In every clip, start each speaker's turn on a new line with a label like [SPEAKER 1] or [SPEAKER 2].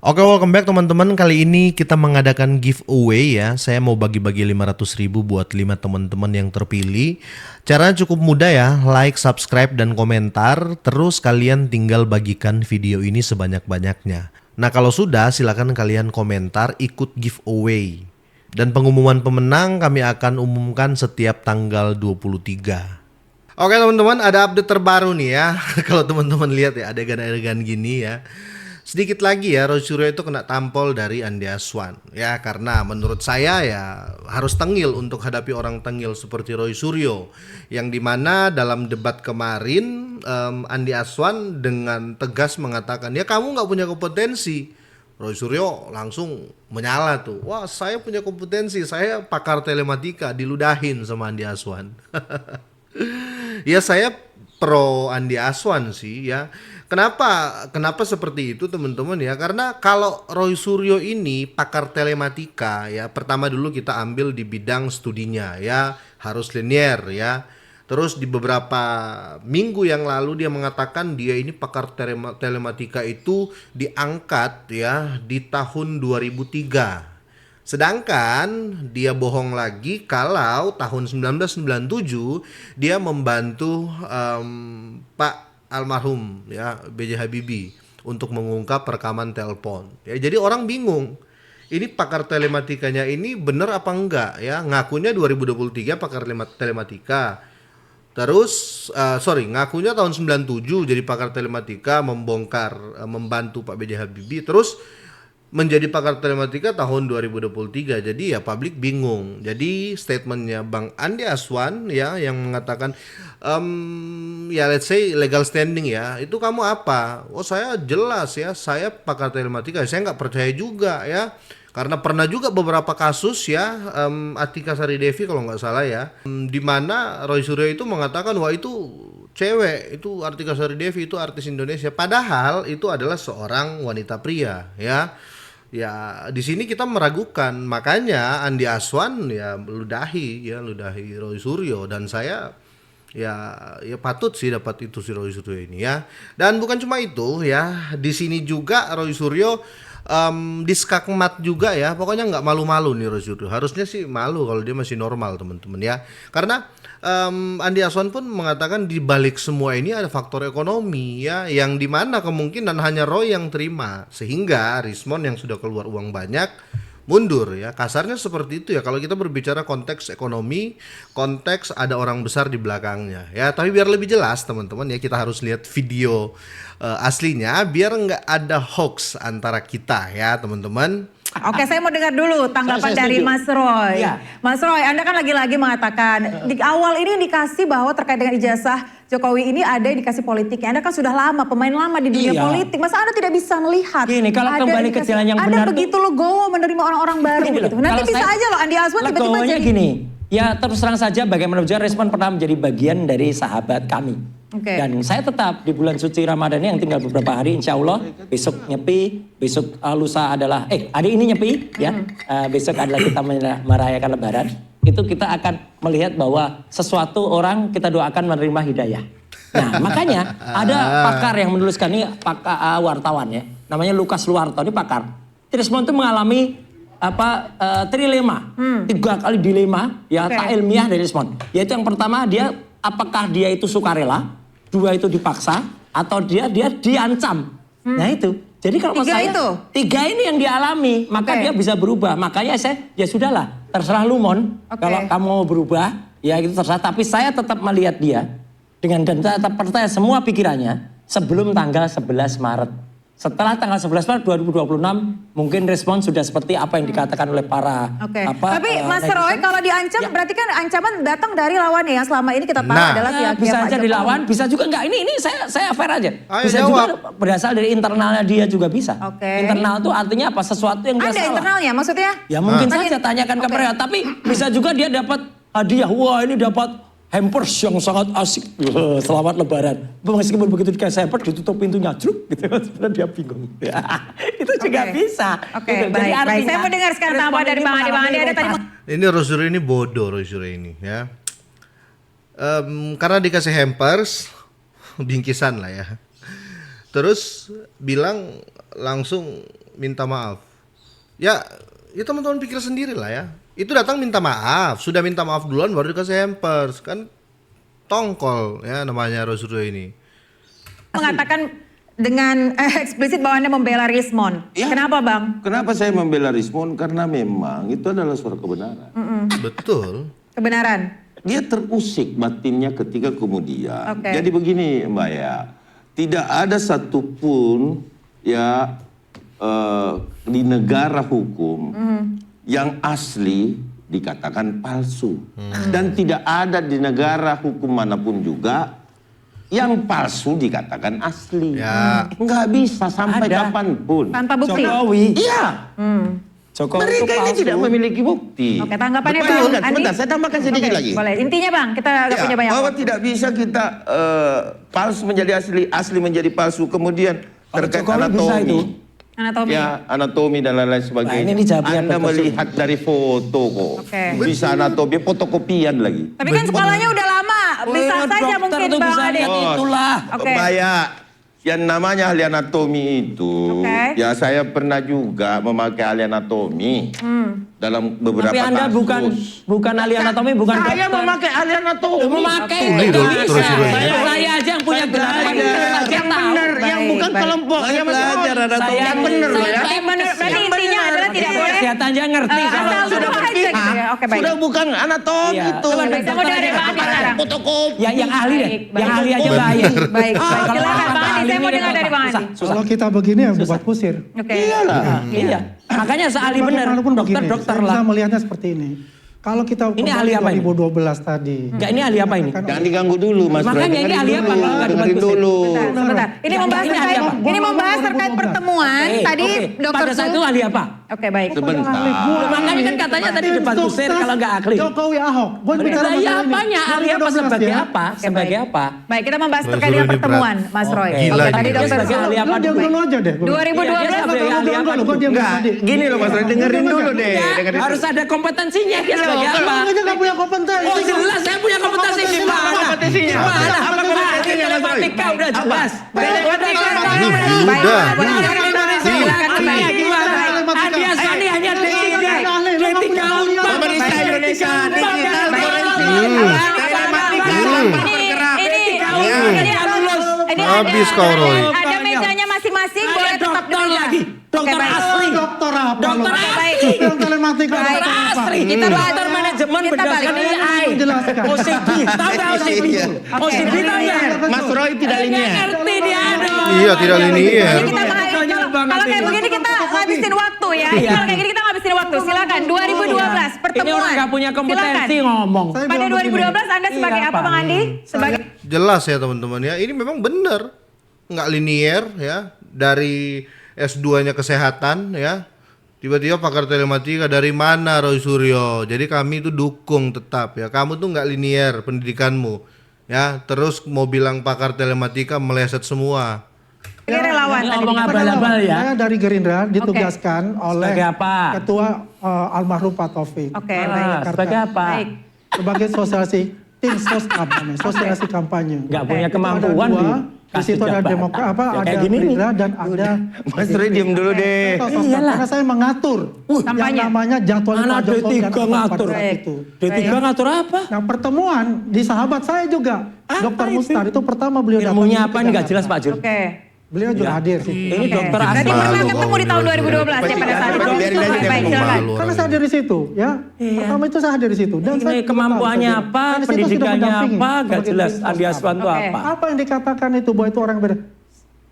[SPEAKER 1] Oke, welcome back teman-teman. Kali ini kita mengadakan giveaway ya. Saya mau bagi-bagi 500.000 buat 5 teman-teman yang terpilih. Caranya cukup mudah ya. Like, subscribe, dan komentar. Terus kalian tinggal bagikan video ini sebanyak-banyaknya. Nah, kalau sudah silakan kalian komentar ikut giveaway. Dan pengumuman pemenang kami akan umumkan setiap tanggal 23. Oke teman-teman, ada update terbaru nih ya. Kalau teman-teman lihat ya, adegan-adegan gini ya. Sedikit lagi ya, Roy Suryo itu kena tampol dari Andi Aswan. Ya, karena menurut saya ya harus tengil untuk hadapi orang tengil seperti Roy Suryo. Yang dimana dalam debat kemarin Andi Aswan dengan tegas mengatakan, ya kamu nggak punya kompetensi. Roy Suryo langsung menyala tuh. Wah, saya punya kompetensi, saya pakar telematika, diludahin sama Andi Aswan. Ya saya pro Andi Aswan sih ya. Kenapa seperti itu teman-teman ya? Karena kalau Roy Suryo ini pakar telematika ya, pertama dulu kita ambil di bidang studinya ya, harus linear ya. Terus di beberapa minggu yang lalu dia mengatakan dia ini pakar telematika itu diangkat ya di tahun 2003. Sedangkan dia bohong lagi kalau tahun 1997 dia membantu Pak almarhum ya B.J. Habibie untuk mengungkap rekaman telepon. Ya, jadi orang bingung. Ini pakar telematikanya ini benar apa enggak ya? Ngakunya 2023 pakar telematika. Terus ngakunya tahun 97 jadi pakar telematika, membongkar membantu Pak B.J. Habibie. Terus menjadi pakar telematika tahun 2023. Jadi ya publik bingung. Jadi statementnya Bang Andi Aswan ya yang mengatakan ya let's say legal standing ya, itu kamu apa? Oh saya jelas ya, saya pakar telematika. Saya nggak percaya juga ya, karena pernah juga beberapa kasus ya, Atika Sari Devi kalau nggak salah ya, di mana Roy Suryo itu mengatakan wah itu cewek, itu Atika Sari Devi itu artis Indonesia, padahal itu adalah seorang wanita pria ya. Ya di sini kita meragukan, makanya Andi Aswan ya ludahi Roy Suryo, dan saya ya patut sih dapat itu si Roy Suryo ini ya. Dan bukan cuma itu ya, di sini juga Roy Suryo diskakmat juga ya. Pokoknya nggak malu-malu nih Roy Suryo. Harusnya sih malu kalau dia masih normal teman-teman ya. Karena Andi Aswan pun mengatakan di balik semua ini ada faktor ekonomi ya, yang dimana kemungkinan hanya Roy yang terima, sehingga Rismon yang sudah keluar uang banyak mundur ya. Kasarnya seperti itu ya kalau kita berbicara konteks ekonomi, konteks ada orang besar di belakangnya ya. Tapi biar lebih jelas teman-teman ya, kita harus lihat video aslinya biar nggak ada hoax antara kita ya teman-teman.
[SPEAKER 2] Oke, saya mau dengar dulu tanggapan
[SPEAKER 3] Saya
[SPEAKER 2] dari
[SPEAKER 3] setuju.
[SPEAKER 2] Mas Roy.
[SPEAKER 3] Iya.
[SPEAKER 2] Mas Roy, Anda kan lagi-lagi mengatakan di awal ini indikasi bahwa terkait dengan ijazah Jokowi ini ada indikasi politiknya. Anda kan sudah lama, pemain lama di dunia
[SPEAKER 3] Iya.
[SPEAKER 2] politik. Masa Anda tidak bisa melihat?
[SPEAKER 3] Gini, kalau
[SPEAKER 2] ada
[SPEAKER 3] kembali ke
[SPEAKER 2] indikasi-
[SPEAKER 3] jalan yang
[SPEAKER 2] Anda
[SPEAKER 3] benar
[SPEAKER 2] begitu legowo menerima orang-orang baru
[SPEAKER 3] Gini loh,
[SPEAKER 2] gitu. Nanti
[SPEAKER 3] kalau
[SPEAKER 2] bisa
[SPEAKER 3] saya
[SPEAKER 2] aja loh Andi Aswan tiba-tiba
[SPEAKER 3] legowonya
[SPEAKER 2] jadi.
[SPEAKER 3] gini, ya terus terang saja bagaimana juga Respon pernah menjadi bagian dari sahabat kami.
[SPEAKER 2] Oke.
[SPEAKER 3] Dan saya tetap di bulan suci Ramadan ini yang tinggal beberapa hari, insya Allah besok nyepi, besok lusa adalah, hari ini nyepi ya, besok adalah kita merayakan Lebaran. Itu kita akan melihat bahwa sesuatu orang kita doakan menerima hidayah. Nah makanya ada pakar yang menuliskan, ini pakar wartawan ya, namanya Lukas Luarto, ini pakar. Respon itu mengalami trilema, 3 kali dilema ya,
[SPEAKER 2] Oke.
[SPEAKER 3] tak ilmiah dari Respon. Yaitu yang pertama, dia apakah dia itu sukarela, 2 itu dipaksa, atau dia diancam. Nah itu. Jadi kalau menurut
[SPEAKER 2] 3
[SPEAKER 3] saya,
[SPEAKER 2] itu?
[SPEAKER 3] 3 ini yang dialami, maka
[SPEAKER 2] Oke.
[SPEAKER 3] dia bisa berubah. Makanya ya sudahlah, terserah lu Mon.
[SPEAKER 2] Oke.
[SPEAKER 3] Kalau kamu mau berubah, ya itu terserah. Tapi saya tetap melihat dia dan saya tetap percaya semua pikirannya sebelum tanggal 11 Maret. Setelah tanggal 11 Maret 2026, mungkin respon sudah seperti apa yang dikatakan oleh para
[SPEAKER 2] Oke. Tapi Mas
[SPEAKER 3] netizen.
[SPEAKER 2] Roy kalau diancam berarti kan ancaman datang dari lawannya yang selama ini kita tahu
[SPEAKER 1] Nah.
[SPEAKER 2] adalah
[SPEAKER 3] Ya,
[SPEAKER 2] pihak-pihak
[SPEAKER 3] bisa
[SPEAKER 2] Pak
[SPEAKER 3] aja
[SPEAKER 2] Jokowi.
[SPEAKER 3] dilawan, bisa juga enggak. Ini saya fair aja.
[SPEAKER 1] Ayo
[SPEAKER 3] Bisa
[SPEAKER 1] jawab.
[SPEAKER 3] juga berasal dari internalnya dia juga bisa.
[SPEAKER 2] Oke.
[SPEAKER 3] Internal itu artinya apa? Sesuatu yang dia
[SPEAKER 2] Ada
[SPEAKER 3] salah.
[SPEAKER 2] internalnya maksudnya?
[SPEAKER 3] Ya mungkin
[SPEAKER 2] Tanya-
[SPEAKER 3] saja tanyakan ke
[SPEAKER 2] Oke.
[SPEAKER 3] mereka. Tapi bisa juga dia dapat hadiah. Wah ini dapat hampers yang sangat asik. Selamat Lebaran. Meskipun begitu dikasih hampers ditutup pintunya. Truk gitu. Sebenarnya dia bingung. Itu juga
[SPEAKER 2] Oke.
[SPEAKER 3] bisa.
[SPEAKER 2] Oke,
[SPEAKER 3] Gitu. Jadi
[SPEAKER 2] baik.
[SPEAKER 3] artinya
[SPEAKER 2] Saya mau dengar sekarang
[SPEAKER 3] respon
[SPEAKER 2] tanggapan dari
[SPEAKER 3] ini
[SPEAKER 2] Bang Andi. Bang Andi ada tadi
[SPEAKER 3] mengalami
[SPEAKER 1] Ini Roy Suryo ini bodoh, Roy Suryo ini ya. Karena dikasih hampers, bingkisan lah ya. Terus bilang langsung minta maaf. Ya teman-teman pikir sendiri lah ya. Itu datang minta maaf, sudah minta maaf duluan baru dikasih hampers kan tongkol ya namanya Roy Suryo ini.
[SPEAKER 2] Mengatakan dengan eksplisit bahwa Anda membela Rismon.
[SPEAKER 4] Ya.
[SPEAKER 2] Kenapa Bang?
[SPEAKER 4] Kenapa saya membela Rismon? Karena memang itu adalah suara kebenaran.
[SPEAKER 1] Betul.
[SPEAKER 2] Kebenaran.
[SPEAKER 4] Dia terusik batinnya ketika kemudian.
[SPEAKER 2] Oke.
[SPEAKER 4] Jadi begini Mbak ya, tidak ada satupun ya di negara hukum yang asli dikatakan palsu. Dan tidak ada di negara hukum manapun juga yang palsu dikatakan asli.
[SPEAKER 1] Ya.
[SPEAKER 4] Nggak bisa sampai
[SPEAKER 3] Ada.
[SPEAKER 4] kapanpun.
[SPEAKER 2] Tanpa bukti.
[SPEAKER 3] Jokowi.
[SPEAKER 4] Iya.
[SPEAKER 3] Jokowi itu
[SPEAKER 4] Mereka ini
[SPEAKER 3] palsu.
[SPEAKER 4] tidak memiliki bukti.
[SPEAKER 2] Oke, tanggapannya
[SPEAKER 4] Betul.
[SPEAKER 2] Bang Andi.
[SPEAKER 4] Sebentar, saya tambahkan sedikit
[SPEAKER 2] Oke,
[SPEAKER 4] lagi.
[SPEAKER 2] Boleh. Intinya Bang, kita nggak
[SPEAKER 4] Ya,
[SPEAKER 2] punya banyak
[SPEAKER 4] bahwa
[SPEAKER 2] waktu.
[SPEAKER 4] tidak bisa kita palsu menjadi asli, asli menjadi palsu, kemudian
[SPEAKER 3] Kalau
[SPEAKER 4] terkait
[SPEAKER 3] Jokowi bisa
[SPEAKER 4] anatomi.
[SPEAKER 3] itu.
[SPEAKER 2] Anatomi.
[SPEAKER 4] Ya, anatomi dan lain-lain sebagainya.
[SPEAKER 3] Nah, ini dijawabnya
[SPEAKER 4] Anda
[SPEAKER 3] betul
[SPEAKER 4] melihat dari foto kok.
[SPEAKER 2] Oke.
[SPEAKER 4] Bisa anatomi, fotokopian lagi.
[SPEAKER 2] Tapi kan sekolahnya udah lama. Bisa saja
[SPEAKER 3] dokter
[SPEAKER 2] mungkin
[SPEAKER 3] tuh
[SPEAKER 2] Bang
[SPEAKER 3] bisa
[SPEAKER 2] Adi.
[SPEAKER 3] lihat itulah.
[SPEAKER 2] Oke.
[SPEAKER 4] Banyak. Yang namanya ahli anatomi itu,
[SPEAKER 2] Oke.
[SPEAKER 4] ya saya pernah juga memakai ahli anatomi dalam beberapa
[SPEAKER 3] Tapi Anda
[SPEAKER 4] kasus.
[SPEAKER 3] bukan ahli anatomi, bukan
[SPEAKER 4] Saya
[SPEAKER 3] dokter.
[SPEAKER 4] memakai ahli anatomi.
[SPEAKER 3] Memakai
[SPEAKER 1] Ini
[SPEAKER 3] itu
[SPEAKER 1] dong,
[SPEAKER 3] bisa.
[SPEAKER 1] terus Roy.
[SPEAKER 3] Saya aja yang punya gelar
[SPEAKER 4] Yang benar, yang bukan
[SPEAKER 2] baik.
[SPEAKER 4] kelompok. Yang
[SPEAKER 3] belajar anatomi.
[SPEAKER 4] Yang benar ya.
[SPEAKER 2] Berarti intinya adalah tidak boleh
[SPEAKER 3] Kesehatan aja ngerti.
[SPEAKER 2] asal
[SPEAKER 3] Kalau
[SPEAKER 2] sudah aja gitu ya. Oke baik.
[SPEAKER 4] Sudah bukan anatomi
[SPEAKER 3] Iya.
[SPEAKER 4] itu.
[SPEAKER 3] Coba
[SPEAKER 2] Baik, saya mau dari Bang Andi sekarang.
[SPEAKER 4] Fotokopi.
[SPEAKER 3] yang ahli deh,
[SPEAKER 2] Baik,
[SPEAKER 3] yang
[SPEAKER 2] baik.
[SPEAKER 3] ahli aja
[SPEAKER 1] Bener.
[SPEAKER 3] bahaya.
[SPEAKER 2] Baik,
[SPEAKER 3] Ah,
[SPEAKER 2] baik.
[SPEAKER 3] kalau
[SPEAKER 2] Silakan
[SPEAKER 3] orang
[SPEAKER 2] Bang Andi,
[SPEAKER 3] ahli
[SPEAKER 2] saya mau
[SPEAKER 3] ini
[SPEAKER 2] dengar dari Bang Andi.
[SPEAKER 3] susah.
[SPEAKER 5] Kalau kita begini ya buat kusir.
[SPEAKER 2] Oke.
[SPEAKER 4] Iyalah.
[SPEAKER 3] Iya. Makanya seahli benar,
[SPEAKER 5] Bagaimanapun begini,
[SPEAKER 3] dokter
[SPEAKER 5] saya
[SPEAKER 3] lah.
[SPEAKER 5] bisa melihatnya seperti ini. Kalau kita
[SPEAKER 3] Ini
[SPEAKER 5] kembali
[SPEAKER 3] ahli apa ini?
[SPEAKER 5] 2012 tadi.
[SPEAKER 3] Enggak, ini ahli apa ini?
[SPEAKER 4] Jangan diganggu dulu Mas Roy.
[SPEAKER 3] Makanya ini
[SPEAKER 4] Dengerin
[SPEAKER 3] ahli apa
[SPEAKER 4] dulu,
[SPEAKER 3] kalau nggak
[SPEAKER 4] dengerin
[SPEAKER 3] dibantu sih?
[SPEAKER 4] dulu.
[SPEAKER 2] Sebentar, sebentar. Ini membahas
[SPEAKER 3] Ini ahli
[SPEAKER 2] terkait
[SPEAKER 3] apa?
[SPEAKER 2] ini membahas terkait pertemuan tadi Dokter
[SPEAKER 3] Pada saat
[SPEAKER 2] Su.
[SPEAKER 3] itu ahli apa?
[SPEAKER 2] Oke, baik.
[SPEAKER 4] Sebentar.
[SPEAKER 3] Makanya kan katanya tadi debat kusir kalau nggak ahli.
[SPEAKER 5] Jokowi Ahok. Gue bicara
[SPEAKER 3] Nah,
[SPEAKER 5] masalah
[SPEAKER 3] ya
[SPEAKER 5] ini.
[SPEAKER 3] apanya? Ahli apa
[SPEAKER 5] 2012
[SPEAKER 3] sebagai
[SPEAKER 5] ya.
[SPEAKER 3] apa?
[SPEAKER 2] Oke,
[SPEAKER 3] Sebagai
[SPEAKER 2] baik.
[SPEAKER 3] apa?
[SPEAKER 2] Baik, kita membahas
[SPEAKER 1] Roy
[SPEAKER 2] terkait
[SPEAKER 1] Suryo
[SPEAKER 2] dengan
[SPEAKER 1] ini
[SPEAKER 2] pertemuan,
[SPEAKER 3] berat.
[SPEAKER 2] Mas Roy.
[SPEAKER 3] Oke.
[SPEAKER 1] Gila
[SPEAKER 2] Oke, tadi
[SPEAKER 1] ini.
[SPEAKER 2] Dokter
[SPEAKER 3] Dia sebagai
[SPEAKER 2] Su.
[SPEAKER 3] ahli apa?
[SPEAKER 5] Lu diam dulu aja deh.
[SPEAKER 2] 2012
[SPEAKER 3] Iya, dia sebagai ahli apa?
[SPEAKER 5] Gue diam
[SPEAKER 4] Enggak,
[SPEAKER 5] tadi.
[SPEAKER 4] gini loh Mas Roy, dengerin dulu deh.
[SPEAKER 3] Ya,
[SPEAKER 4] dengerin
[SPEAKER 3] harus
[SPEAKER 4] dulu.
[SPEAKER 3] ada kompetensinya dia sebagai apa?
[SPEAKER 5] Orang aja nggak punya kompetensi.
[SPEAKER 3] Oh jelas saya punya kompetensi di mana?
[SPEAKER 4] kompetensinya?
[SPEAKER 3] Di mana?
[SPEAKER 4] Apa kompetensinya, Mas Roy?
[SPEAKER 3] Telematika udah jelas. Telematika
[SPEAKER 2] Baik,
[SPEAKER 1] udah.
[SPEAKER 2] silakan kembali.
[SPEAKER 3] gimana? Adias Sani hanya D3. D3
[SPEAKER 4] Pemerintah Indonesia, digital
[SPEAKER 2] Ini
[SPEAKER 1] Habis
[SPEAKER 2] ada-
[SPEAKER 1] kau, Roy.
[SPEAKER 2] Ada mejanya masing-masing, boleh tetap
[SPEAKER 3] dokter
[SPEAKER 2] duduk.
[SPEAKER 3] lagi. Dokter
[SPEAKER 2] Oke, baik.
[SPEAKER 3] asli.
[SPEAKER 5] Dokter apa?
[SPEAKER 3] Dokter
[SPEAKER 5] lu?
[SPEAKER 3] asli.
[SPEAKER 5] Yang telematika.
[SPEAKER 2] Baik.
[SPEAKER 5] dokter apa?
[SPEAKER 3] Asli.
[SPEAKER 2] Kita
[SPEAKER 3] Dokter
[SPEAKER 2] balik.
[SPEAKER 3] manajemen
[SPEAKER 2] Kita
[SPEAKER 3] berdasarkan
[SPEAKER 2] balik.
[SPEAKER 3] AI.
[SPEAKER 5] Jelaskan.
[SPEAKER 3] OCD. Tahu nggak OCD? OCD tahu nggak?
[SPEAKER 4] Mas Roy tidak
[SPEAKER 3] Nggak
[SPEAKER 4] linear.
[SPEAKER 3] ngerti dia dong.
[SPEAKER 1] Iya, tidak linear.
[SPEAKER 2] Jadi kita kalau kayak begini kita ngabisin waktu ya.
[SPEAKER 3] Iya.
[SPEAKER 2] Kalau kayak gini kita ngabisin waktu. Silakan 2012 pertemuan.
[SPEAKER 3] Ini orang nggak punya kompetensi
[SPEAKER 2] Silakan.
[SPEAKER 3] ngomong.
[SPEAKER 5] Saya
[SPEAKER 2] Pada
[SPEAKER 5] bilang
[SPEAKER 2] 2012 Anda sebagai
[SPEAKER 3] Iya,
[SPEAKER 2] apa
[SPEAKER 3] Pak.
[SPEAKER 2] Bang Andi? Sebagai
[SPEAKER 1] Jelas ya teman-teman ya. Ini memang benar. Nggak linear ya. Dari S2-nya kesehatan ya. Tiba-tiba pakar telematika dari mana Roy Suryo. Jadi kami itu dukung tetap ya. Kamu tuh nggak linear pendidikanmu. Ya, terus mau bilang pakar telematika meleset semua.
[SPEAKER 2] Ini relawan tadi.
[SPEAKER 3] Ngomong abal-abal ya.
[SPEAKER 5] Saya dari Gerindra ditugaskan oleh
[SPEAKER 3] Sebagai apa?
[SPEAKER 5] Ketua almarhum Pak Taufik.
[SPEAKER 2] Oke, baik.
[SPEAKER 3] Sebagai apa?
[SPEAKER 2] Baik.
[SPEAKER 5] Sebagai sosialisasi tim soskap namanya, sosialisasi kampanye.
[SPEAKER 3] Nggak punya
[SPEAKER 5] Itu
[SPEAKER 3] kemampuan
[SPEAKER 5] ada dua, di
[SPEAKER 3] dikasih
[SPEAKER 5] situ ada
[SPEAKER 3] jabatan.
[SPEAKER 5] Demokrat apa
[SPEAKER 3] Ya,
[SPEAKER 5] ada
[SPEAKER 3] kayak gini nih.
[SPEAKER 5] Gerindra dan ada
[SPEAKER 4] Mas Roy diem dulu deh.
[SPEAKER 5] Soskap.
[SPEAKER 3] Iyalah.
[SPEAKER 5] Karena saya mengatur yang
[SPEAKER 2] Kampanye.
[SPEAKER 5] namanya jadwal
[SPEAKER 3] Mana
[SPEAKER 5] Pak Jokowi dan
[SPEAKER 3] D3
[SPEAKER 5] apa
[SPEAKER 3] ngatur?
[SPEAKER 5] pada saat itu.
[SPEAKER 3] D3 ngatur apa?
[SPEAKER 5] Nah pertemuan di sahabat saya juga,
[SPEAKER 3] Apa
[SPEAKER 5] Dr.
[SPEAKER 3] itu?
[SPEAKER 5] Mustar itu pertama beliau datang
[SPEAKER 3] Ilmunya
[SPEAKER 5] ke
[SPEAKER 3] apa ini nggak
[SPEAKER 5] Jakarta.
[SPEAKER 3] jelas Pak Jul.
[SPEAKER 2] Oke.
[SPEAKER 5] Beliau juga hadir sih.
[SPEAKER 3] Ini
[SPEAKER 2] Oke.
[SPEAKER 3] dokter
[SPEAKER 2] Berarti
[SPEAKER 3] asli.
[SPEAKER 2] pernah
[SPEAKER 1] Malu
[SPEAKER 2] ketemu
[SPEAKER 1] kau
[SPEAKER 2] di tahun
[SPEAKER 1] ini,
[SPEAKER 2] 2012 ya pada saat itu.
[SPEAKER 4] Biarin aja dia
[SPEAKER 2] Baik,
[SPEAKER 4] ngomong.
[SPEAKER 2] silakan.
[SPEAKER 1] Malu.
[SPEAKER 5] Karena saya hadir di situ, ya. Pertama itu saya hadir di situ. Dan
[SPEAKER 3] Ini
[SPEAKER 5] saya
[SPEAKER 3] kemampuannya
[SPEAKER 5] tahu,
[SPEAKER 3] apa,
[SPEAKER 5] dan di situ sudah
[SPEAKER 3] pendidikannya
[SPEAKER 5] mendampingi
[SPEAKER 3] apa, nggak
[SPEAKER 5] sebagai
[SPEAKER 3] jelas.
[SPEAKER 5] tim
[SPEAKER 3] Andi
[SPEAKER 5] soskap.
[SPEAKER 3] Aswan itu
[SPEAKER 2] Oke.
[SPEAKER 3] apa?
[SPEAKER 5] Apa yang dikatakan itu bahwa itu orang beda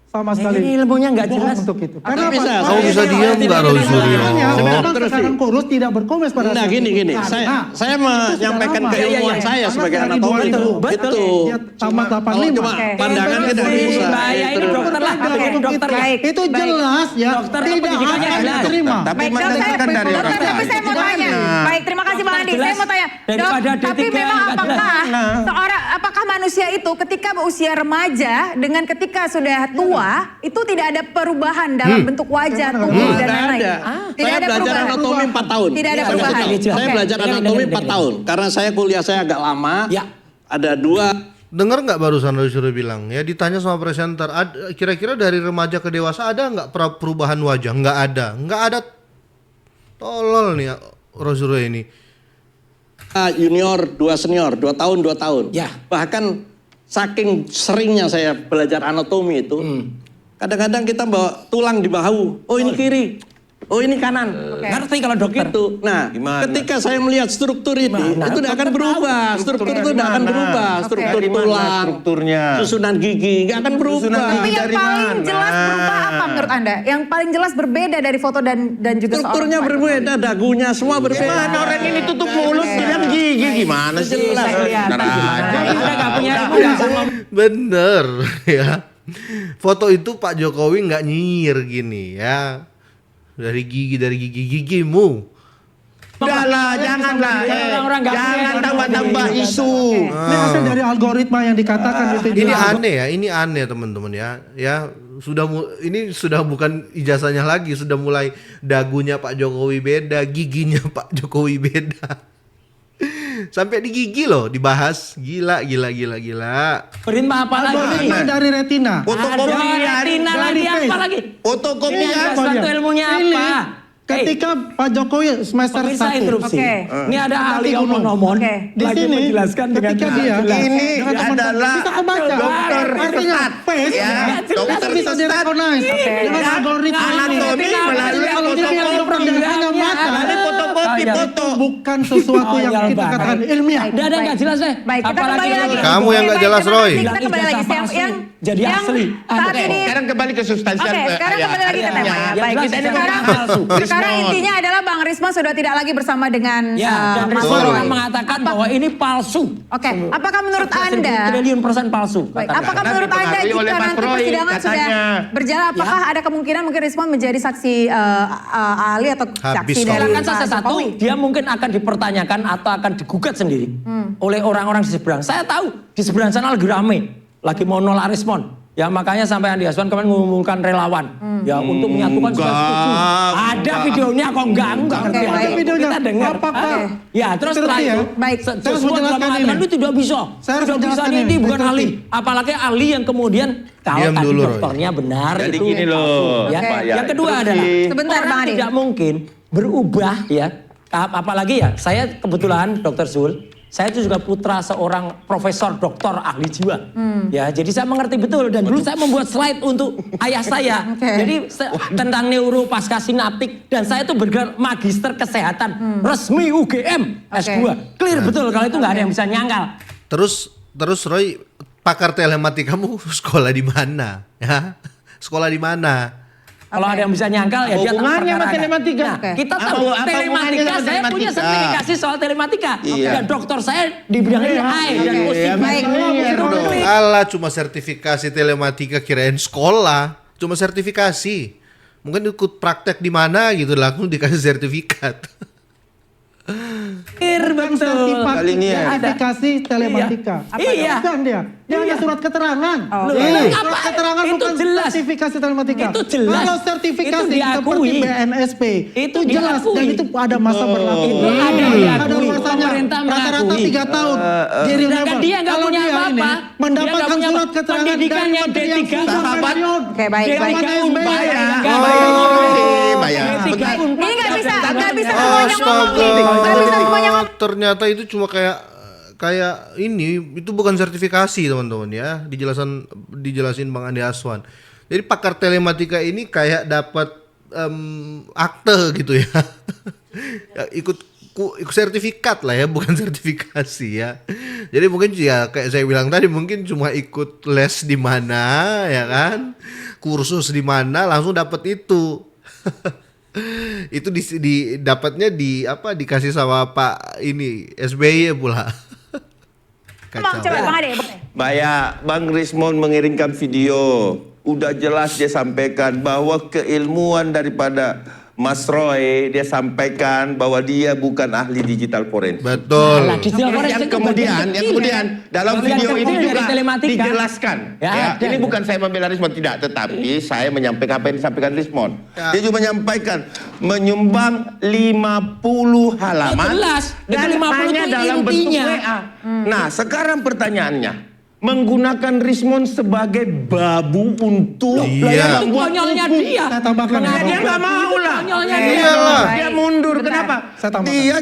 [SPEAKER 5] sama sekali.
[SPEAKER 3] Ini ilmunya nggak
[SPEAKER 5] bohong
[SPEAKER 3] jelas.
[SPEAKER 5] untuk itu. Karena apa?
[SPEAKER 4] bisa.
[SPEAKER 1] Kamu bisa diam nggak Roy Suryo?
[SPEAKER 5] Makanya, memang
[SPEAKER 6] Terus
[SPEAKER 5] sekarang kurus tidak berkomis pada
[SPEAKER 6] Nah
[SPEAKER 5] saat
[SPEAKER 6] gini
[SPEAKER 5] itu.
[SPEAKER 6] gini,
[SPEAKER 5] Karena
[SPEAKER 6] saya
[SPEAKER 5] itu
[SPEAKER 6] menyampaikan
[SPEAKER 5] sudah lama.
[SPEAKER 6] keilmuan
[SPEAKER 3] Iya,
[SPEAKER 6] saya
[SPEAKER 5] Karena
[SPEAKER 6] sebagai
[SPEAKER 5] dari
[SPEAKER 6] anatomi
[SPEAKER 5] 2000,
[SPEAKER 6] itu.
[SPEAKER 3] betul.
[SPEAKER 5] Dia tamat 85.
[SPEAKER 6] Kalau cuma
[SPEAKER 2] Oke.
[SPEAKER 6] pandangan tidak bisa.
[SPEAKER 3] Bahaya ini dokter lah.
[SPEAKER 2] Oke.
[SPEAKER 3] Ini dokter lah.
[SPEAKER 2] Baik.
[SPEAKER 5] Itu
[SPEAKER 2] Baik.
[SPEAKER 5] jelas ya.
[SPEAKER 3] Dokter
[SPEAKER 5] tidak
[SPEAKER 3] pendidikannya
[SPEAKER 5] akan
[SPEAKER 3] jelas.
[SPEAKER 5] diterima.
[SPEAKER 4] Tapi
[SPEAKER 2] Baik, Dok, saya,
[SPEAKER 4] mendengarkan dari
[SPEAKER 2] Dokter,
[SPEAKER 4] orang
[SPEAKER 2] tapi saya mau tanya. Baik, terima kasih Bang Andi. Saya mau tanya, Dok,
[SPEAKER 3] Daripada
[SPEAKER 2] tapi
[SPEAKER 3] D3
[SPEAKER 2] memang
[SPEAKER 3] nggak jelas.
[SPEAKER 2] apakah manusia itu ketika usia remaja dengan ketika sudah tua itu tidak ada perubahan dalam bentuk wajah, tubuh dan
[SPEAKER 6] Tidak
[SPEAKER 2] lain-lain?
[SPEAKER 6] ada.
[SPEAKER 2] Tidak
[SPEAKER 6] Saya
[SPEAKER 2] ada
[SPEAKER 6] belajar
[SPEAKER 2] perubahan.
[SPEAKER 6] anatomi 4 tahun.
[SPEAKER 2] Tidak ada
[SPEAKER 6] Saya
[SPEAKER 2] perubahan.
[SPEAKER 6] kasih tahu. Saya
[SPEAKER 2] Oke.
[SPEAKER 6] belajar
[SPEAKER 3] Dengerin,
[SPEAKER 6] anatomi
[SPEAKER 3] dengerin,
[SPEAKER 6] 4 tahun. Karena saya kuliah saya agak lama.
[SPEAKER 3] Ya.
[SPEAKER 6] Ada 2
[SPEAKER 1] Dengar nggak barusan Roy Suryo bilang ya, ditanya sama presenter, kira-kira dari remaja ke dewasa ada nggak perubahan wajah? Nggak ada. Tolol nih Roy Suryo ini.
[SPEAKER 6] Junior, 2 senior, 2 tahun, 2 tahun.
[SPEAKER 3] Ya.
[SPEAKER 6] Bahkan saking seringnya saya belajar anatomi itu, kadang-kadang kita bawa tulang di bahu. Oh ini kiri, oh ini kanan.
[SPEAKER 3] Ngerti kalau dokter?
[SPEAKER 6] Gitu. Nah, ketika saya melihat struktur ini, itu tidak akan berubah. Struktur itu tidak akan berubah. Struktur
[SPEAKER 4] Dari mana
[SPEAKER 6] tulang,
[SPEAKER 4] strukturnya?
[SPEAKER 6] susunan gigi, nggak akan berubah.
[SPEAKER 2] Tapi yang
[SPEAKER 4] Dari
[SPEAKER 2] paling
[SPEAKER 4] mana?
[SPEAKER 2] jelas berubah apa menurut Anda? Yang paling jelas berbeda dari foto dan juga
[SPEAKER 6] Strukturnya
[SPEAKER 2] seorang Pak
[SPEAKER 6] berbeda, dagunya semua berbeda.
[SPEAKER 4] Mana orang ini tutup mulut bilang gigi gimana sih?
[SPEAKER 3] Jelas kelihatan. Anda nggak punya ilmu nggak sama.
[SPEAKER 1] Bener ya. Foto itu Pak Jokowi nggak nyinyir gini ya. Dari gigimu.
[SPEAKER 4] Udahlah, janganlah.
[SPEAKER 3] Orang-orang nggak punya
[SPEAKER 4] Jangan
[SPEAKER 3] ilmu.
[SPEAKER 4] tambah-tambah isu.
[SPEAKER 5] Ini hasil dari algoritma yang dikatakan di video.
[SPEAKER 1] Ini aneh ya, ini aneh teman-teman ya. Ya ini sudah bukan ijazahnya lagi, sudah mulai dagunya Pak Jokowi beda, giginya Pak Jokowi beda. Sampai di gigi loh dibahas. Gila.
[SPEAKER 3] Perintah apa lagi?
[SPEAKER 5] Algoritma dari retina.
[SPEAKER 4] Fotokopian.
[SPEAKER 3] retina lagi apa lagi? Ini
[SPEAKER 4] Fotokopian.
[SPEAKER 3] ada suatu ilmunya
[SPEAKER 5] Ini
[SPEAKER 3] apa?
[SPEAKER 5] ketika Pak Jokowi semester
[SPEAKER 3] Pemirsa
[SPEAKER 5] 1.
[SPEAKER 3] interupsi.
[SPEAKER 2] Oke.
[SPEAKER 3] Ini ada ahli omon-omon.
[SPEAKER 2] Oke.
[SPEAKER 5] Di
[SPEAKER 3] lagi
[SPEAKER 5] sini
[SPEAKER 3] menjelaskan dengan
[SPEAKER 5] ketika dia
[SPEAKER 3] jelas.
[SPEAKER 4] Ini
[SPEAKER 5] dengan teman-teman,
[SPEAKER 4] adalah
[SPEAKER 5] bisa kebaca
[SPEAKER 4] dokter
[SPEAKER 5] artinya
[SPEAKER 4] sesat.
[SPEAKER 5] face
[SPEAKER 4] Ya, dokter
[SPEAKER 5] bisa
[SPEAKER 4] sesat.
[SPEAKER 5] direcognize dengan algoritma
[SPEAKER 4] Anatomi
[SPEAKER 5] ini.
[SPEAKER 4] melalui
[SPEAKER 5] Kalau dia yang
[SPEAKER 4] fotokopi.
[SPEAKER 5] hanya mata,
[SPEAKER 4] Ada fotokopi foto.
[SPEAKER 5] bukan sesuatu yang
[SPEAKER 3] Oh,
[SPEAKER 5] kita
[SPEAKER 3] ya,
[SPEAKER 5] katakan
[SPEAKER 3] baik.
[SPEAKER 5] ilmiah.
[SPEAKER 3] Udah ada nggak jelas deh.
[SPEAKER 2] Baik, kita
[SPEAKER 3] Apalagi
[SPEAKER 2] kembali lagi.
[SPEAKER 1] Kamu yang nggak
[SPEAKER 2] Baik,
[SPEAKER 1] jelas,
[SPEAKER 2] terima
[SPEAKER 1] Roy.
[SPEAKER 2] kasih. Kita kembali lagi.
[SPEAKER 3] Ijazah palsu. Jadi
[SPEAKER 2] yang
[SPEAKER 3] asli.
[SPEAKER 2] Saat
[SPEAKER 3] Oke,
[SPEAKER 2] ini.
[SPEAKER 4] Sekarang kembali ke substansial.
[SPEAKER 2] Oke, sekarang kembali lagi ke tema ya.
[SPEAKER 3] Yang
[SPEAKER 2] Baik,
[SPEAKER 3] jelas
[SPEAKER 2] kita
[SPEAKER 3] ijazah
[SPEAKER 2] sekarang
[SPEAKER 3] palsu.
[SPEAKER 2] sekarang
[SPEAKER 4] Rismon.
[SPEAKER 2] intinya adalah Bang Rismon sudah tidak lagi bersama dengan
[SPEAKER 3] Ya, dan
[SPEAKER 2] Mas
[SPEAKER 3] Rizwan
[SPEAKER 2] Roy.
[SPEAKER 3] mengatakan bahwa ini palsu.
[SPEAKER 2] Oke, apakah menurut
[SPEAKER 3] 11.000
[SPEAKER 2] Anda?
[SPEAKER 3] triliun persen palsu.
[SPEAKER 2] Baik,
[SPEAKER 3] katakan.
[SPEAKER 2] apakah
[SPEAKER 4] Karena
[SPEAKER 2] menurut Anda
[SPEAKER 4] dipengaruhi oleh
[SPEAKER 2] jika
[SPEAKER 4] Mas
[SPEAKER 2] nanti
[SPEAKER 4] Roy,
[SPEAKER 2] persidangan sudah
[SPEAKER 4] katanya.
[SPEAKER 2] berjalan, apakah ada kemungkinan mungkin Rismon menjadi saksi ahli atau
[SPEAKER 1] Habis
[SPEAKER 2] saksi dari
[SPEAKER 3] Silakan saja
[SPEAKER 2] Pak
[SPEAKER 3] satu,
[SPEAKER 2] Jokowi?
[SPEAKER 3] dia mungkin akan dipertanyakan atau akan digugat sendiri oleh orang-orang di seberang. Saya tahu di seberang sana lagi rame, lagi mau nolak Rismon. Ya makanya sampai Andi Aswan kemarin mengumumkan relawan ya untuk menyatukan
[SPEAKER 4] Enggak,
[SPEAKER 3] segala setuju. Ada
[SPEAKER 4] enggak.
[SPEAKER 3] videonya kok enggak ngerti.
[SPEAKER 2] Oke,
[SPEAKER 3] aja.
[SPEAKER 2] baik.
[SPEAKER 5] Videonya.
[SPEAKER 3] Kita dengar.
[SPEAKER 5] Apakah?
[SPEAKER 3] Oke. Ya terus
[SPEAKER 5] Terus
[SPEAKER 3] setelah
[SPEAKER 5] ya.
[SPEAKER 3] itu
[SPEAKER 2] Baik.
[SPEAKER 5] Saya harus
[SPEAKER 3] Joshua telah
[SPEAKER 5] menjelaskan
[SPEAKER 3] mengatakan
[SPEAKER 5] ini.
[SPEAKER 3] itu tidak bisa.
[SPEAKER 5] Saya harus
[SPEAKER 3] Tidak bisa
[SPEAKER 5] menjelaskan
[SPEAKER 3] ini
[SPEAKER 5] ini.
[SPEAKER 3] bukan
[SPEAKER 5] Terus.
[SPEAKER 3] ahli. Apalagi ahli yang kemudian kalau
[SPEAKER 1] Diam
[SPEAKER 3] tadi
[SPEAKER 1] dulu, Roy.
[SPEAKER 3] dokternya benar
[SPEAKER 4] Jadi
[SPEAKER 3] itu
[SPEAKER 4] gini loh,
[SPEAKER 3] palsu, ya.
[SPEAKER 4] Pak, ya.
[SPEAKER 3] Yang kedua
[SPEAKER 4] Terus
[SPEAKER 3] adalah
[SPEAKER 2] Sebentar,
[SPEAKER 3] orang
[SPEAKER 2] Bang Adi.
[SPEAKER 3] tidak mungkin berubah ya. Apalagi ya, saya kebetulan Dr. Zul, saya itu juga putra seorang profesor doktor ahli jiwa. Ya, jadi saya mengerti betul dan dulu saya membuat slide untuk ayah saya.
[SPEAKER 2] Oke.
[SPEAKER 3] Jadi tentang neuro pasca sinaptik dan saya itu bergelar magister kesehatan resmi UGM S2. Clear betul kalau itu nggak ada yang bisa nyangkal.
[SPEAKER 1] Terus Roy, pakar telematikamu sekolah di mana? Ya, sekolah di mana?
[SPEAKER 3] Kalau ada yang bisa nyangkal ya dia
[SPEAKER 4] Hubungannya sama
[SPEAKER 3] perkarakan.
[SPEAKER 4] telematika?
[SPEAKER 3] Nah,
[SPEAKER 2] Oke.
[SPEAKER 3] kita tahu
[SPEAKER 4] Apa hubungannya
[SPEAKER 3] telematika,
[SPEAKER 4] sama
[SPEAKER 3] saya punya
[SPEAKER 4] telematika?
[SPEAKER 3] sertifikasi soal telematika.
[SPEAKER 4] Iya.
[SPEAKER 3] Dan dokter saya di bidang AI dan musik.
[SPEAKER 2] baik.
[SPEAKER 1] Alah, cuma sertifikasi telematika, kirain sekolah, cuma sertifikasi. Mungkin ikut praktek di mana gitu, langsung dikasih sertifikat.
[SPEAKER 3] Clear betul.
[SPEAKER 4] Kali ini ya.
[SPEAKER 5] Sertifikasi telematika.
[SPEAKER 3] Iya.
[SPEAKER 5] Bukan dia. Dia hanya surat keterangan.
[SPEAKER 2] Oh,
[SPEAKER 5] Surat
[SPEAKER 3] apa?
[SPEAKER 5] keterangan
[SPEAKER 3] Itu
[SPEAKER 5] bukan
[SPEAKER 3] jelas.
[SPEAKER 5] sertifikasi telematika.
[SPEAKER 3] Itu jelas.
[SPEAKER 5] Kalau sertifikasi
[SPEAKER 3] Itu diakui.
[SPEAKER 5] seperti BNSP
[SPEAKER 3] Itu
[SPEAKER 5] jelas
[SPEAKER 3] diakui.
[SPEAKER 5] dan itu ada masa berlaku.
[SPEAKER 3] Itu ada
[SPEAKER 5] Ada
[SPEAKER 3] diakui.
[SPEAKER 5] masanya.
[SPEAKER 3] Pemerintah
[SPEAKER 5] Rata-rata
[SPEAKER 3] mengakui.
[SPEAKER 5] 3 tahun. Jadi
[SPEAKER 3] Sedangkan dia nggak
[SPEAKER 5] kalau
[SPEAKER 3] punya
[SPEAKER 5] dia
[SPEAKER 3] apa-apa.
[SPEAKER 5] ini
[SPEAKER 3] Dia
[SPEAKER 5] mendapatkan
[SPEAKER 3] nggak punya
[SPEAKER 5] surat keterangan
[SPEAKER 3] pendidikan
[SPEAKER 5] dari
[SPEAKER 3] yang
[SPEAKER 5] menteri yang
[SPEAKER 3] D3
[SPEAKER 5] sumber
[SPEAKER 4] Sahabat.
[SPEAKER 5] period.
[SPEAKER 2] Oke, baik,
[SPEAKER 3] D3
[SPEAKER 2] baik.
[SPEAKER 3] Unpad.
[SPEAKER 4] Bayar.
[SPEAKER 3] D3 Unpad.
[SPEAKER 2] Ini nggak bisa semuanya ngomong
[SPEAKER 1] Astaga,
[SPEAKER 2] nih. Nggak bisa semuanya ngomong.
[SPEAKER 1] ternyata itu cuma kayak ini, itu bukan sertifikasi teman-teman ya, dijelasin Bang Andi Aswan. Jadi pakar telematika ini kayak dapat akte gitu ya. Ya, ikut sertifikat lah ya, bukan sertifikasi ya. Jadi mungkin ya kayak saya bilang tadi, mungkin cuma ikut les di mana ya kan, kursus di mana langsung dapat itu. Itu dapatnya dikasih sama Pak ini SBY pula.
[SPEAKER 2] Bang,
[SPEAKER 1] Kacau.
[SPEAKER 2] coba Bang Ade.
[SPEAKER 4] Bang Rismon mengirimkan video. Udah jelas dia sampaikan bahwa keilmuan daripada Mas Roy, dia sampaikan bahwa dia bukan ahli digital forensik.
[SPEAKER 1] Betul.
[SPEAKER 3] Alah, digital forensik
[SPEAKER 4] Yang
[SPEAKER 3] itu
[SPEAKER 4] kemudian
[SPEAKER 3] bagian
[SPEAKER 4] dalam
[SPEAKER 3] Bagian
[SPEAKER 4] video
[SPEAKER 3] kecil
[SPEAKER 4] itu
[SPEAKER 3] dari
[SPEAKER 4] juga
[SPEAKER 3] telematika.
[SPEAKER 4] dijelaskan.
[SPEAKER 3] Ya,
[SPEAKER 4] Ya,
[SPEAKER 3] ada.
[SPEAKER 4] ini bukan saya membela Rismon, tidak, tetapi saya menyampaikan apa yang disampaikan Rismon.
[SPEAKER 1] Ya.
[SPEAKER 4] Dia juga menyampaikan menyumbang 50 halaman
[SPEAKER 3] Oh, jelas. Itu
[SPEAKER 4] dan
[SPEAKER 3] 50
[SPEAKER 4] hanya
[SPEAKER 3] itu
[SPEAKER 4] dalam bentuk
[SPEAKER 3] intinya.
[SPEAKER 4] WA. Nah, sekarang pertanyaannya, menggunakan Rismond sebagai babu untuk
[SPEAKER 1] Iya.
[SPEAKER 3] Itu konyolnya dia.
[SPEAKER 5] Saya tambahkan.
[SPEAKER 4] Dia nggak mau lah.
[SPEAKER 3] Konyolnya
[SPEAKER 2] Oke.
[SPEAKER 3] dia.
[SPEAKER 1] Iyalah.
[SPEAKER 4] Dia mundur.
[SPEAKER 2] Bentar.
[SPEAKER 4] Kenapa?
[SPEAKER 5] Saya tambahkan.
[SPEAKER 4] Dia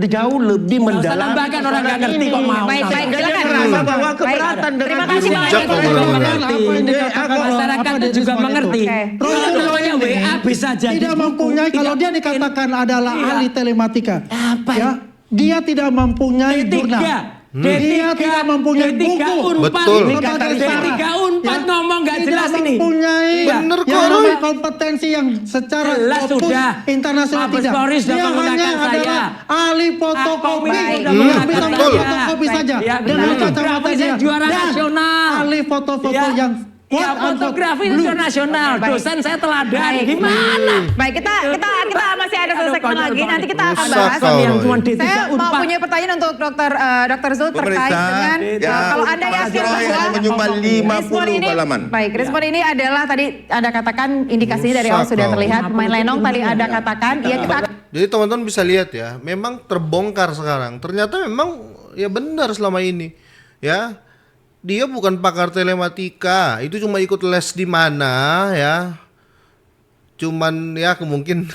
[SPEAKER 4] jauh lebih
[SPEAKER 3] Nggak usah
[SPEAKER 4] mendalam.
[SPEAKER 3] tambahkan, orang nggak ngerti kok mau.
[SPEAKER 2] Baik,
[SPEAKER 3] tambah.
[SPEAKER 2] baik,
[SPEAKER 4] Dia
[SPEAKER 2] silakan.
[SPEAKER 4] merasa bahwa
[SPEAKER 2] Baik.
[SPEAKER 4] keberatan dengan
[SPEAKER 2] Terima kasih
[SPEAKER 4] diri.
[SPEAKER 2] banyak.
[SPEAKER 1] Bijak kok ngomong-ngomong.
[SPEAKER 5] Apa yang dikatakan
[SPEAKER 3] Masyarakat
[SPEAKER 5] apa
[SPEAKER 3] itu
[SPEAKER 5] di
[SPEAKER 3] juga
[SPEAKER 5] Rismond itu?
[SPEAKER 3] mengerti.
[SPEAKER 2] Oke.
[SPEAKER 3] Kalau namanya WA bisa jadi
[SPEAKER 5] Tidak
[SPEAKER 3] buku.
[SPEAKER 5] mempunyai, kalau dia dikatakan adalah
[SPEAKER 3] Iya.
[SPEAKER 5] ahli telematika.
[SPEAKER 3] Apa
[SPEAKER 5] Ya, dia tidak mempunyai jurnal. Dia tidak mempunyai buku.
[SPEAKER 1] Betul.
[SPEAKER 3] D3 Unpad ngomong nggak jelas
[SPEAKER 5] tidak
[SPEAKER 3] ini.
[SPEAKER 5] mempunyai
[SPEAKER 1] Bener kok,
[SPEAKER 5] yang
[SPEAKER 1] Roy.
[SPEAKER 5] namanya kompetensi yang secara
[SPEAKER 3] Jelas
[SPEAKER 5] fokus
[SPEAKER 3] sudah.
[SPEAKER 5] internasional
[SPEAKER 3] Mabes
[SPEAKER 5] tidak.
[SPEAKER 3] Polri sudah
[SPEAKER 5] Dia
[SPEAKER 3] menggunakan
[SPEAKER 5] hanya
[SPEAKER 3] saya.
[SPEAKER 5] adalah ahli fotokopi.
[SPEAKER 3] Baik.
[SPEAKER 5] Dia bisa
[SPEAKER 1] Betul.
[SPEAKER 5] fotokopi
[SPEAKER 2] Baik.
[SPEAKER 5] saja.
[SPEAKER 3] Ya,
[SPEAKER 5] Dengan
[SPEAKER 3] betul.
[SPEAKER 5] kacamata
[SPEAKER 3] Fotografi
[SPEAKER 5] dia.
[SPEAKER 3] juara
[SPEAKER 5] Dan
[SPEAKER 3] nasional.
[SPEAKER 5] ahli foto-foto
[SPEAKER 3] Ya.
[SPEAKER 5] yang
[SPEAKER 3] Ya, fotografi itu nasional.
[SPEAKER 2] Baik.
[SPEAKER 3] Dosen saya teladan.
[SPEAKER 2] Baik.
[SPEAKER 3] Gimana?
[SPEAKER 2] Baik, kita masih ada satu segmen lagi. Nanti kita akan
[SPEAKER 1] Rusak
[SPEAKER 2] bahas.
[SPEAKER 1] kau,
[SPEAKER 3] Yang
[SPEAKER 1] Roy.
[SPEAKER 3] cuma D3
[SPEAKER 2] Saya mau
[SPEAKER 3] Unpad.
[SPEAKER 2] punya pertanyaan untuk Dr. Zul terkait
[SPEAKER 4] Pemerintah,
[SPEAKER 2] dengan
[SPEAKER 4] ya,
[SPEAKER 2] kalau Anda
[SPEAKER 4] Pak
[SPEAKER 2] yakin
[SPEAKER 4] Roy
[SPEAKER 2] bahwa
[SPEAKER 4] hanya menyumbang 50
[SPEAKER 2] ini,
[SPEAKER 4] halaman.
[SPEAKER 2] baik, respon ini adalah tadi Anda katakan indikasinya dari awal
[SPEAKER 1] Rusak
[SPEAKER 2] sudah
[SPEAKER 1] kau.
[SPEAKER 2] terlihat. Pemain Lenong tadi Anda katakan, ya kita
[SPEAKER 1] Jadi teman-teman bisa lihat ya, memang terbongkar sekarang. Ternyata memang ya benar selama ini. Ya. Dia bukan pakar telematika, itu cuma ikut les di mana ya. Cuman ya mungkin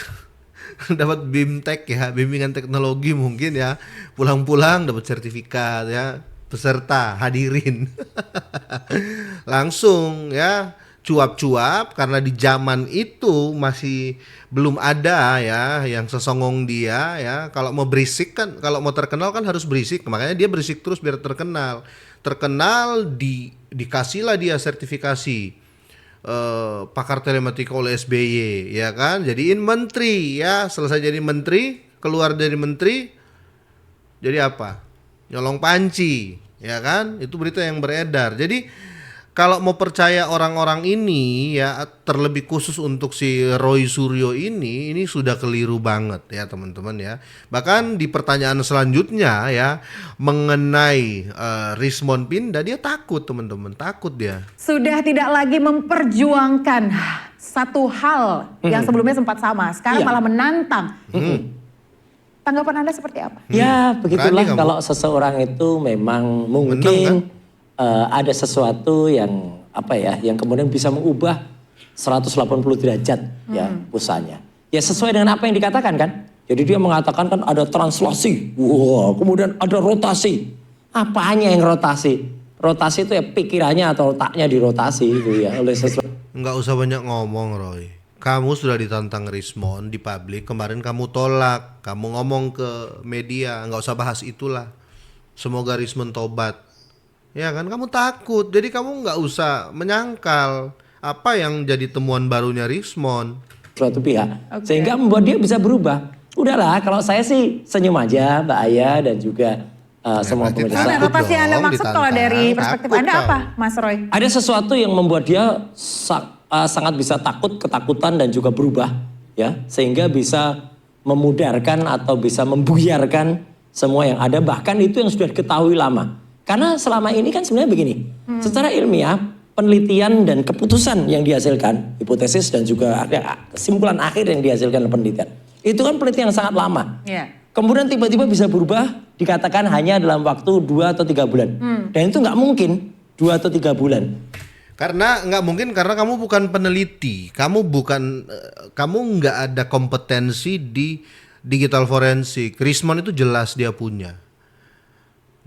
[SPEAKER 1] dapat BIMTEK ya, bimbingan teknologi mungkin ya. Pulang-pulang dapat sertifikat ya, peserta hadirin. Langsung ya cuap-cuap karena di zaman itu masih belum ada ya yang sesongong dia ya. Kalau mau berisik kan, kalau mau terkenal kan harus berisik. Makanya dia berisik terus biar terkenal. Terkenal dikasihlah dia sertifikasi pakar telematika oleh SBY ya kan. Jadiin menteri ya, selesai jadi menteri, keluar dari menteri jadi apa? Nyolong panci ya kan. Itu berita yang beredar. Jadi kalau mau percaya orang-orang ini ya, terlebih khusus untuk si Roy Suryo ini sudah keliru banget ya teman-teman ya. Bahkan di pertanyaan selanjutnya ya mengenai Rismond pindah, dia takut teman-teman, takut dia.
[SPEAKER 2] sudah tidak lagi memperjuangkan satu hal yang sebelumnya sempat sama, sekarang
[SPEAKER 3] Iya.
[SPEAKER 2] malah menantang. Tanggapan Anda seperti apa?
[SPEAKER 3] Ya, begitulah
[SPEAKER 1] Berani kamu.
[SPEAKER 3] kalau seseorang itu memang
[SPEAKER 1] Menang,
[SPEAKER 3] mungkin ada sesuatu yang apa ya, yang kemudian bisa mengubah 180 derajat ya usahanya. Ya sesuai dengan apa yang dikatakan kan. Jadi dia mengatakan kan ada translasi, wah, kemudian ada rotasi. Apanya yang rotasi? Rotasi itu ya pikirannya atau otaknya dirotasi itu ya oleh sesuatu.
[SPEAKER 1] Nggak usah banyak ngomong Roy. Kamu sudah ditantang Rismond di publik, kemarin kamu tolak, kamu ngomong ke media, nggak usah bahas itulah. Semoga Rismond tobat. Ya kan, kamu takut, jadi kamu nggak usah menyangkal apa yang jadi temuan barunya Rismond.
[SPEAKER 3] Suatu pihak
[SPEAKER 2] Oke.
[SPEAKER 3] sehingga membuat dia bisa berubah. Udahlah, kalau saya sih senyum aja Mbak Aya dan juga semua
[SPEAKER 1] berarti
[SPEAKER 3] pemirsa.
[SPEAKER 1] takut
[SPEAKER 2] Nah, rotasi yang Anda
[SPEAKER 1] dong,
[SPEAKER 2] maksud kalau
[SPEAKER 1] ditantang.
[SPEAKER 2] dari perspektif
[SPEAKER 1] Takut
[SPEAKER 2] Anda
[SPEAKER 1] kau.
[SPEAKER 2] apa, Mas Roy?
[SPEAKER 3] Ada sesuatu yang membuat dia sangat bisa takut, ketakutan dan juga berubah ya, sehingga bisa memudarkan atau bisa membuyarkan semua yang ada, bahkan itu yang sudah diketahui lama. Karena selama ini kan sebenarnya begini, secara ilmiah penelitian dan keputusan yang dihasilkan, hipotesis dan juga ada kesimpulan akhir yang dihasilkan oleh penelitian, itu kan penelitian yang sangat lama.
[SPEAKER 2] Iya.
[SPEAKER 3] Kemudian tiba-tiba bisa berubah, dikatakan hanya dalam waktu 2 atau 3 bulan. Dan itu nggak mungkin 2 atau 3 bulan.
[SPEAKER 1] Karena nggak mungkin, karena kamu bukan peneliti, kamu nggak ada kompetensi di digital forensik. Rismond itu jelas dia punya.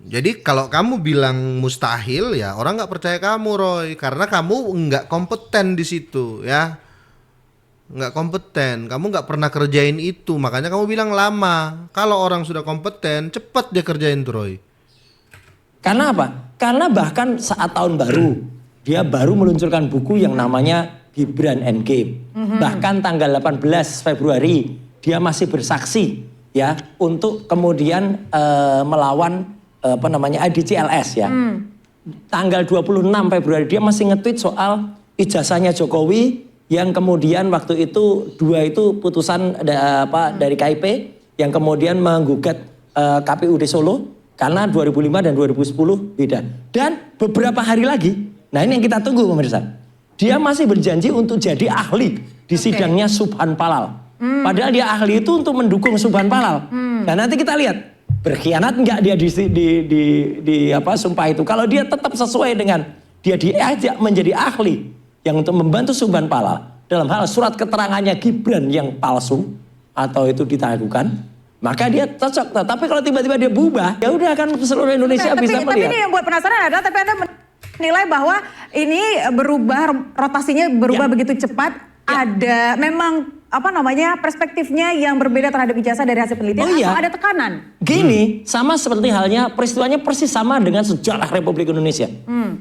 [SPEAKER 1] Jadi kalau kamu bilang mustahil ya orang nggak percaya kamu Roy, karena kamu nggak kompeten di situ ya, nggak kompeten, kamu nggak pernah kerjain itu, makanya kamu bilang lama. Kalau orang sudah kompeten cepat dia kerjain tuh Roy.
[SPEAKER 3] Karena apa? Karena bahkan saat tahun baru, dia baru meluncurkan buku yang namanya Gibran Endgame. Bahkan tanggal 18 Februari dia masih bersaksi ya untuk kemudian melawan IDCLS ya. Tanggal 26 Februari dia masih nge-tweet soal ijazahnya Jokowi yang kemudian waktu itu putusan dari KIP yang kemudian menggugat KPUD Solo karena 2005 dan 2010 beda. Dan beberapa hari lagi, nah ini yang kita tunggu pemirsa. Dia masih berjanji untuk jadi ahli di sidangnya Subhan Palal. Padahal dia ahli itu untuk mendukung Subhan Palal. Nah nanti kita lihat berkhianat nggak dia di apa sumpah itu. Kalau dia tetap sesuai dengan dia diajak menjadi ahli yang untuk membantu Subhan Palal dalam hal surat keterangannya Gibran yang palsu atau itu ditagukan, maka dia cocok. Tapi kalau tiba-tiba dia berubah, ya udah kan seluruh Indonesia bisa
[SPEAKER 2] Tapi
[SPEAKER 3] melihat.
[SPEAKER 2] ini yang buat penasaran adalah tapi Anda menilai bahwa ini berubah, rotasinya berubah begitu cepat. Ada memang apa namanya perspektifnya yang berbeda terhadap ijazah dari hasil penelitian atau ada tekanan?
[SPEAKER 3] Gini, sama seperti halnya peristiwanya persis sama dengan sejarah Republik Indonesia.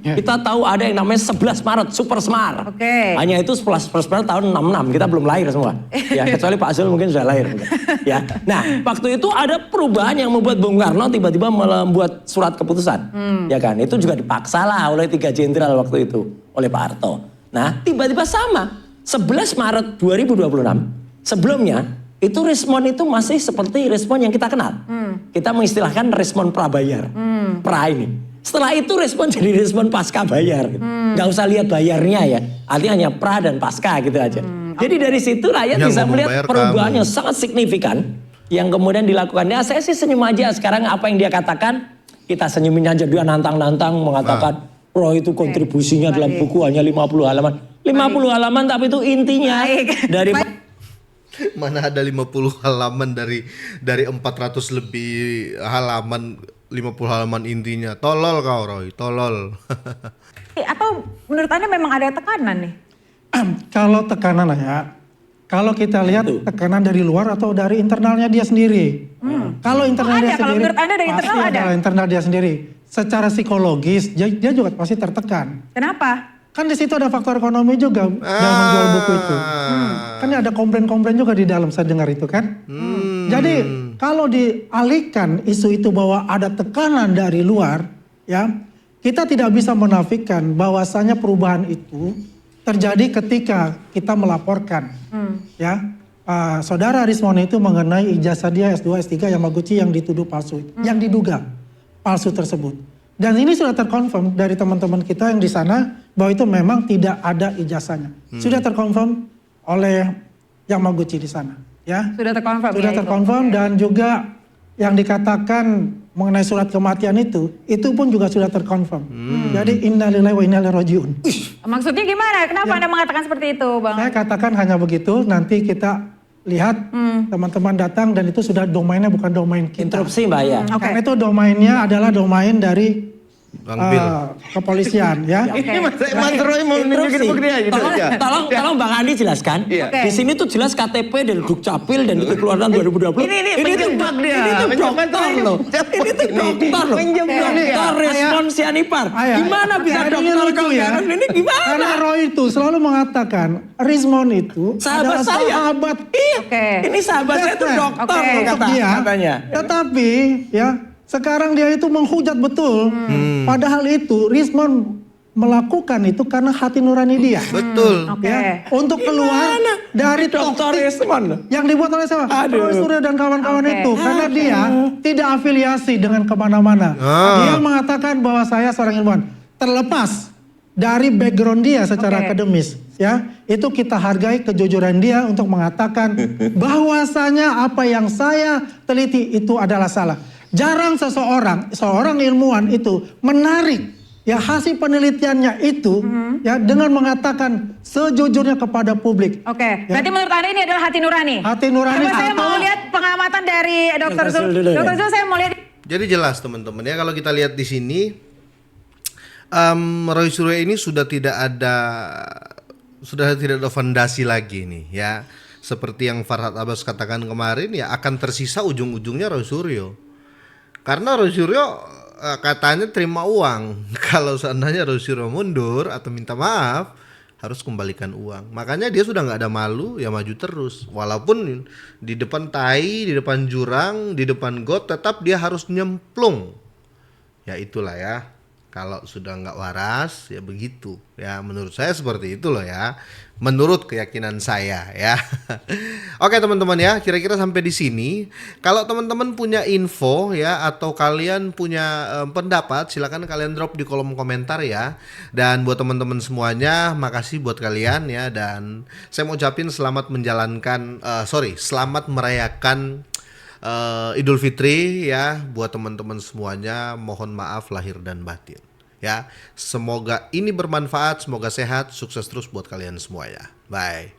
[SPEAKER 3] Kita tahu ada yang namanya 11 Maret, Super Semar. Hanya itu 11 Maret tahun 66, kita belum lahir semua. Ya, kecuali Pak Zul mungkin sudah lahir. Ya. Nah, waktu itu ada perubahan yang membuat Bung Karno tiba-tiba membuat surat keputusan. Ya kan, itu juga dipaksa lah oleh 3 jenderal waktu itu, oleh Pak Harto. Nah, tiba-tiba sama. 11 Maret 2026, sebelumnya itu respon itu masih seperti respon yang kita kenal. Kita mengistilahkan respon prabayar, pra ini. Setelah itu respon jadi respon pasca bayar. Nggak usah lihat bayarnya ya, artinya hanya pra dan pasca gitu aja. Jadi dari situ rakyat
[SPEAKER 1] Yang
[SPEAKER 3] bisa
[SPEAKER 1] mau
[SPEAKER 3] melihat
[SPEAKER 1] membayar
[SPEAKER 3] perubahan
[SPEAKER 1] kamu.
[SPEAKER 3] yang sangat signifikan yang kemudian dilakukan. Ya saya sih senyum aja sekarang apa yang dia katakan, kita senyumin aja, dia nantang-nantang mengatakan Roy itu kontribusinya dalam buku hanya 50 halaman. 50 halaman tapi itu intinya dari
[SPEAKER 1] Mana ada 50 halaman dari 400 lebih halaman, 50 halaman intinya. Tolol kau Roy, tolol.
[SPEAKER 2] Atau menurut Anda memang ada tekanan nih?
[SPEAKER 5] Kalau tekanan ya, kalau kita lihat tekanan dari luar atau dari internalnya dia sendiri. Kalau internal dia
[SPEAKER 2] Ada, kalau
[SPEAKER 5] sendiri,
[SPEAKER 2] menurut Anda dari
[SPEAKER 5] pasti
[SPEAKER 2] internal ada?
[SPEAKER 5] internal dia sendiri. Secara psikologis dia juga pasti tertekan.
[SPEAKER 2] Kenapa?
[SPEAKER 5] Kan di situ ada faktor ekonomi juga dalam menjual buku itu. Kan ada komplain-komplain juga di dalam, saya dengar itu kan. Jadi kalau dialihkan isu itu bahwa ada tekanan dari luar, ya kita tidak bisa menafikan bahwasanya perubahan itu terjadi ketika kita melaporkan, ya saudara Rismon itu mengenai ijazah dia S2, S3 Yamaguchi yang dituduh palsu, yang diduga palsu tersebut. Dan ini sudah terkonfirm dari teman-teman kita yang di sana bahwa itu memang tidak ada ijazahnya. Sudah terkonfirm oleh Yamaguchi di sana, ya.
[SPEAKER 2] Sudah terkonfirm.
[SPEAKER 5] Sudah terkonfirm dan juga yang dikatakan mengenai surat kematian itu pun juga sudah terkonfirm. Jadi innalillahi wa inna ilaihi rajiun.
[SPEAKER 2] Maksudnya gimana? Kenapa Anda mengatakan seperti itu, Bang?
[SPEAKER 5] Saya katakan hanya begitu, nanti kita lihat teman-teman datang dan itu sudah domainnya bukan domain kita.
[SPEAKER 3] interupsi Mbak ya.
[SPEAKER 5] Karena itu domainnya adalah domain dari
[SPEAKER 1] Bang Bil.
[SPEAKER 5] kepolisian ya.
[SPEAKER 4] Mas Roy mau nunjukin bukti aja.
[SPEAKER 3] Tolong Bang Andi jelaskan.
[SPEAKER 4] Iya.
[SPEAKER 3] Di sini tuh jelas KTP dari Dukcapil dan itu keluaran 2020.
[SPEAKER 4] Ini
[SPEAKER 3] tuh
[SPEAKER 4] menjebak dia.
[SPEAKER 3] Ini tuh
[SPEAKER 4] Menjebak
[SPEAKER 3] dokter
[SPEAKER 4] dia.
[SPEAKER 3] loh. Ini tuh dokter loh.
[SPEAKER 4] Menjebak dia.
[SPEAKER 3] Dokter respon sianipar. Gimana bisa
[SPEAKER 5] Saya
[SPEAKER 3] dokter
[SPEAKER 5] ingin lucu ya.
[SPEAKER 3] kau ini gimana?
[SPEAKER 5] Karena Roy itu selalu mengatakan Rismon itu
[SPEAKER 3] Sahabat
[SPEAKER 5] adalah
[SPEAKER 3] saya.
[SPEAKER 5] sahabat.
[SPEAKER 3] Iya. Ini sahabat saya tuh dokter loh
[SPEAKER 5] Untuk dia.
[SPEAKER 3] katanya.
[SPEAKER 5] Tetapi ya sekarang dia itu menghujat betul. Padahal itu Rismon melakukan itu karena hati nurani dia.
[SPEAKER 1] Betul.
[SPEAKER 5] Ya, untuk keluar dari
[SPEAKER 3] Dokter
[SPEAKER 5] toxic
[SPEAKER 3] Rismon.
[SPEAKER 5] yang dibuat oleh siapa?
[SPEAKER 3] Aduh.
[SPEAKER 5] Roy Suryo dan kawan-kawan
[SPEAKER 2] Oke.
[SPEAKER 5] itu. Karena dia tidak afiliasi dengan kemana-mana. Dia mengatakan bahwa saya seorang ilmuwan. Terlepas dari background dia secara akademis. Ya, itu kita hargai kejujuran dia untuk mengatakan bahwasanya apa yang saya teliti itu adalah salah. Jarang seorang ilmuwan itu menarik ya hasil penelitiannya itu ya dengan mengatakan sejujurnya kepada publik.
[SPEAKER 2] Oke,
[SPEAKER 5] Ya.
[SPEAKER 2] berarti menurut Anda ini adalah hati nurani?
[SPEAKER 5] Hati nurani
[SPEAKER 2] Coba saya
[SPEAKER 5] atau-
[SPEAKER 2] mau lihat pengamatan dari Dr. Zul.
[SPEAKER 3] dulu ya.
[SPEAKER 2] Dr. Zul saya mau lihat.
[SPEAKER 1] Jadi jelas teman-teman ya, kalau kita lihat di sini Roy Suryo ini sudah tidak ada fondasi lagi nih ya. Seperti yang Farhad Abbas katakan kemarin ya, akan tersisa ujung-ujungnya Roy Suryo. Karena Roy Suryo katanya terima uang. Kalau seandainya Roy Suryo mundur atau minta maaf, harus kembalikan uang. Makanya dia sudah nggak ada malu, ya maju terus. Walaupun di depan tai, di depan jurang, di depan got, tetap dia harus nyemplung. Ya itulah ya. Kalau sudah nggak waras, ya begitu. Ya menurut saya seperti itu loh ya. Menurut keyakinan saya ya. Oke teman-teman ya, kira-kira sampai di sini. Kalau teman-teman punya info ya, atau kalian punya pendapat, silakan kalian drop di kolom komentar ya. Dan buat teman-teman semuanya, makasih buat kalian ya. Dan saya mau ucapin selamat menjalankan, selamat merayakan Idul Fitri ya buat teman-teman semuanya. Mohon maaf lahir dan batin. Ya, semoga ini bermanfaat, semoga sehat, sukses terus buat kalian semua ya. Bye.